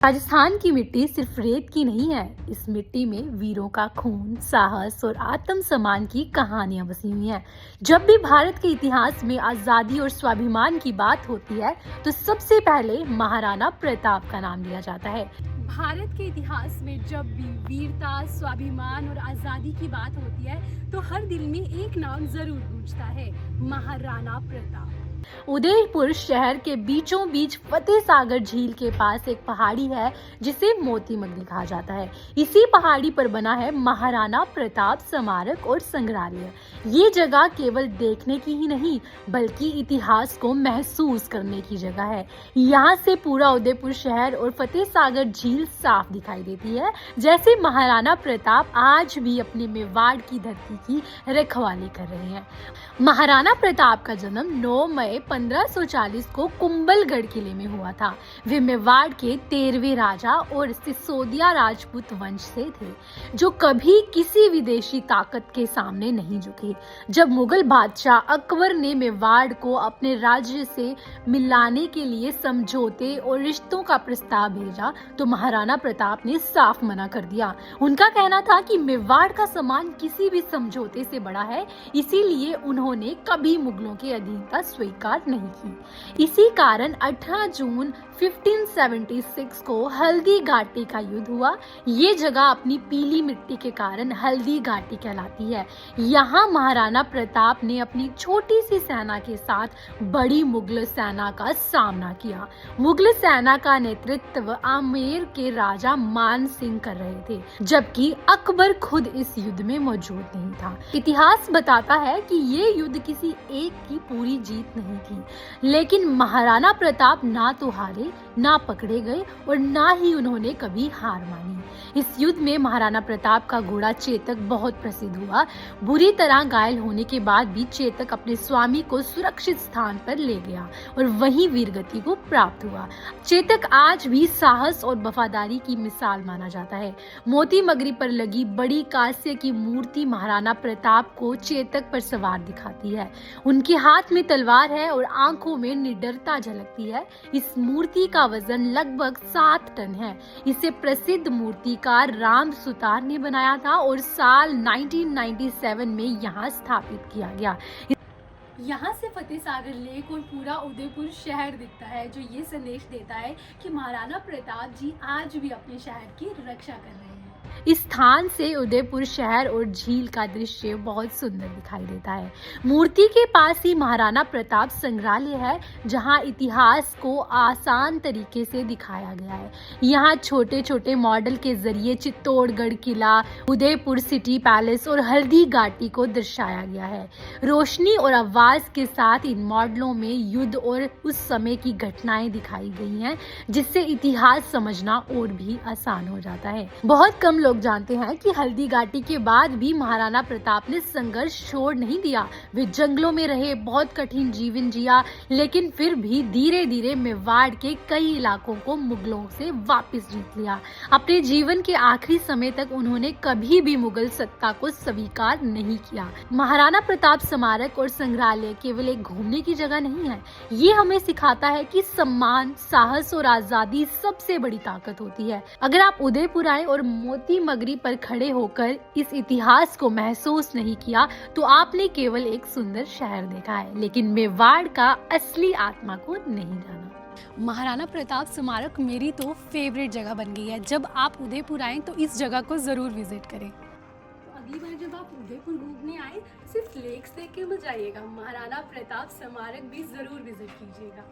राजस्थान की मिट्टी सिर्फ रेत की नहीं है। इस मिट्टी में वीरों का खून, साहस और आत्मसम्मान की कहानियां बसी हुई हैं। जब भी भारत के इतिहास में आजादी और स्वाभिमान की बात होती है तो सबसे पहले महाराणा प्रताप का नाम लिया जाता है। भारत के इतिहास में जब भी वीरता, स्वाभिमान और आजादी की बात होती है तो हर दिल में एक नाम जरूर गूंजता है, महाराणा प्रताप। उदयपुर शहर के बीचों बीच फतेह सागर झील के पास एक पहाड़ी है जिसे मोती मगरी कहा जाता है। इसी पहाड़ी पर बना है महाराणा प्रताप स्मारक और संग्रहालय। ये जगह केवल देखने की ही नहीं बल्कि इतिहास को महसूस करने की जगह है। यहाँ से पूरा उदयपुर शहर और फतेह सागर झील साफ दिखाई देती है, जैसे महाराणा प्रताप आज भी अपने मेवाड़ की धरती की रखवाली कर रहे हैं। महाराणा प्रताप का जन्म 9 मई 1540 को कुंभलगढ़ किले में हुआ था। वे मेवाड़ के 13वें राजा और सिसोदिया राजपूत वंश से थे, जो कभी किसी विदेशी ताकत के सामने नहीं झुके। जब मुगल बादशाह अकबर ने मेवाड़ को अपने राज्य से मिलाने के लिए समझौते और रिश्तों का प्रस्ताव भेजा तो महाराणा प्रताप ने साफ मना कर दिया। उनका कहना था कि मेवाड़ का सम्मान किसी भी समझौते से बड़ा है, इसीलिए उन्होंने कभी मुगलों की अधीनता स्वीकार नहीं की। इसी कारण 18 जून 1576 को हल्दी घाटी का युद्ध हुआ। ये जगह अपनी पीली मिट्टी के कारण हल्दी घाटी कहलाती है। यहाँ महाराणा प्रताप ने अपनी छोटी सी सेना के साथ बड़ी मुगल सेना का सामना किया। मुगल सेना का नेतृत्व आमेर के राजा मान सिंह कर रहे थे, जबकि अकबर खुद इस युद्ध में मौजूद नहीं था। इतिहास बताता है कि ये युद्ध किसी एक की पूरी जीत नहीं थी, लेकिन महाराणा प्रताप ना तो हारे, ना पकड़े गए और ना ही उन्होंने कभी हार मानी। इस युद्ध में महाराणा प्रताप का घोड़ा चेतक बहुत प्रसिद्ध हुआ। बुरी तरह घायल होने के बाद भी चेतक अपने स्वामी को सुरक्षित स्थान पर ले गया और वहीं वीरगति को प्राप्त हुआ। चेतक आज भी साहस और वफादारी की मिसाल माना जाता है। मोती मगरी पर लगी बड़ी कांस्य की मूर्ति महाराणा प्रताप को चेतक पर सवार दिखाती है। उनके हाथ में तलवार है और आंखों में निडरता झलकती है। इस मूर्ति का वजन लगभग 7 टन है। इसे प्रसिद्ध मूर्तिकार राम सुतार ने बनाया था और साल 1997 में यहाँ स्थापित किया गया। यहाँ से फतेह सागर लेक और पूरा उदयपुर शहर दिखता है, जो ये संदेश देता है कि महाराणा प्रताप जी आज भी अपने शहर की रक्षा कर रहे हैं। इस स्थान से उदयपुर शहर और झील का दृश्य बहुत सुंदर दिखाई देता है। मूर्ति के पास ही महाराणा प्रताप संग्रहालय है, जहां इतिहास को आसान तरीके से दिखाया गया है। यहाँ छोटे छोटे मॉडल के जरिए चित्तौड़गढ़ किला, उदयपुर सिटी पैलेस और हल्दी घाटी को दर्शाया गया है। रोशनी और आवाज के साथ इन मॉडलों में युद्ध और उस समय की घटनाएं दिखाई गई हैं, जिससे इतिहास समझना और भी आसान हो जाता है। बहुत कम लोग जानते हैं कि हल्दी घाटी के बाद भी महाराणा प्रताप ने संघर्ष छोड़ नहीं दिया। वे जंगलों में रहे, बहुत कठिन जीवन जिया, लेकिन फिर भी धीरे धीरे मेवाड़ के कई इलाकों को मुगलों से वापस जीत लिया। अपने जीवन के आखिरी समय तक उन्होंने कभी भी मुगल सत्ता को स्वीकार नहीं किया। महाराणा प्रताप स्मारक और संग्रहालय केवल एक घूमने की जगह नहीं है, ये हमें सिखाता है कि सम्मान, साहस और आजादी सबसे बड़ी ताकत होती है। अगर आप उदयपुर आए और मोती मगरी पर खड़े होकर इस इतिहास को महसूस नहीं किया तो आपने केवल एक सुंदर शहर देखा है, लेकिन मेवाड़ का असली आत्मा को नहीं जाना। महाराणा प्रताप स्मारक मेरी तो फेवरेट जगह बन गई है। जब आप उदयपुर आए तो इस जगह को जरूर विजिट करें। तो अगली बार जब आप उदयपुर घूमने आए सिर्फ लेक्स देख के मत जाइएगा, महाराणा प्रताप स्मारक भी जरूर विजिट कीजिएगा।